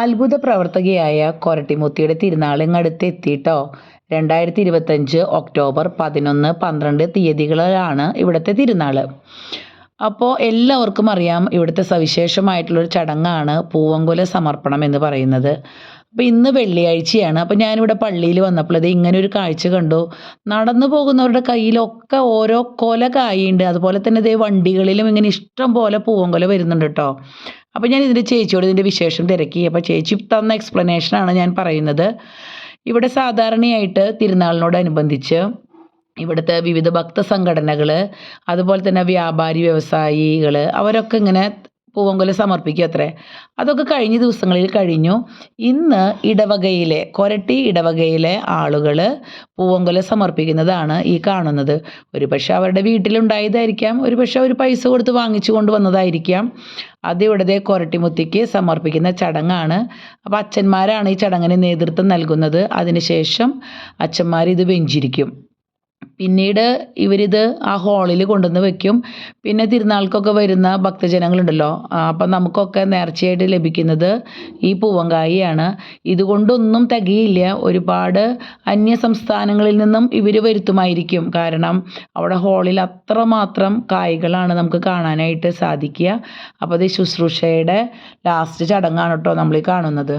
അത്ഭുത പ്രവർത്തകയായ കൊരട്ടിമുത്തിയുടെ തിരുനാൾ ഇങ്ങടുത്ത് എത്തിയിട്ടോ. 2025 ഒക്ടോബർ 11, 12 തീയതികളിലാണ് ഇവിടുത്തെ തിരുനാൾ. അപ്പോൾ എല്ലാവർക്കും അറിയാം, ഇവിടുത്തെ സവിശേഷമായിട്ടുള്ളൊരു ചടങ്ങാണ് പൂവങ്കുല സമർപ്പണം എന്ന് പറയുന്നത്. അപ്പോൾ ഇന്ന് വെള്ളിയാഴ്ചയാണ്. അപ്പോൾ ഞാനിവിടെ പള്ളിയിൽ വന്നപ്പോൾ ഇത് ഇങ്ങനെ ഒരു കാഴ്ച കണ്ടു. നടന്നു പോകുന്നവരുടെ കയ്യിലൊക്കെ ഓരോ കൊല കായുണ്ട്. അതുപോലെ തന്നെ ഇതേ വണ്ടികളിലും ഇങ്ങനെ ഇഷ്ടം പോലെ പൂവങ്കുല വരുന്നുണ്ട് കേട്ടോ. അപ്പോൾ ഞാൻ ഇതിൻ്റെ ചേച്ചിയോട് ഇതിൻ്റെ വിശേഷം തിരക്കി. അപ്പോൾ ചേച്ചി തന്ന എക്സ്പ്ലനേഷനാണ് ഞാൻ പറയുന്നത്. ഇവിടെ സാധാരണയായിട്ട് തിരുനാളിനോടനുബന്ധിച്ച് ഇവിടുത്തെ വിവിധ ഭക്ത സംഘടനകൾ, അതുപോലെ തന്നെ വ്യാപാരി വ്യവസായികൾ, അവരൊക്കെ ഇങ്ങനെ പൂവങ്കുല സമർപ്പിക്കും അത്രേ. അതൊക്കെ കഴിഞ്ഞ ദിവസങ്ങളിൽ കഴിഞ്ഞു. ഇന്ന് ഇടവകയിലെ കൊരട്ടി ഇടവകയിലെ ആളുകൾ പൂവങ്കുല സമർപ്പിക്കുന്നതാണ് ഈ കാണുന്നത്. ഒരു പക്ഷേ അവരുടെ വീട്ടിലുണ്ടായതായിരിക്കാം, ഒരു പക്ഷേ അവർ പൈസ കൊടുത്ത് വാങ്ങിച്ചു കൊണ്ടുവന്നതായിരിക്കാം. അതിവിടുത്തെ കൊരട്ടിമുത്തിക്ക് സമർപ്പിക്കുന്ന ചടങ്ങാണ്. അപ്പോൾ അച്ഛന്മാരാണ് ഈ ചടങ്ങിന് നേതൃത്വം നൽകുന്നത്. അതിനുശേഷം അച്ഛന്മാർ ഇത് വെഞ്ചിരിക്കും. പിന്നീട് ഇവരിത് ആ ഹാളിൽ കൊണ്ടുവന്ന് വെക്കും. പിന്നെ തിരുനാൾക്കൊക്കെ വരുന്ന ഭക്തജനങ്ങളുണ്ടല്ലോ, അപ്പം നമുക്കൊക്കെ നേർച്ചയായിട്ട് ലഭിക്കുന്നത് ഈ പൂവങ്കായിയാണ്. ഇതുകൊണ്ടൊന്നും തികയില്ല. ഒരുപാട് അന്യ സംസ്ഥാനങ്ങളിൽ നിന്നും ഇവർ വരുത്തുമായിരിക്കും. കാരണം അവിടെ ഹാളിൽ അത്രമാത്രം കായ്കളാണ് നമുക്ക് കാണാനായിട്ട് സാധിക്കുക. അപ്പോൾ ഇത് ശുശ്രൂഷയുടെ ലാസ്റ്റ് ചടങ്ങാണ് കേട്ടോ നമ്മൾ ഈ കാണുന്നത്.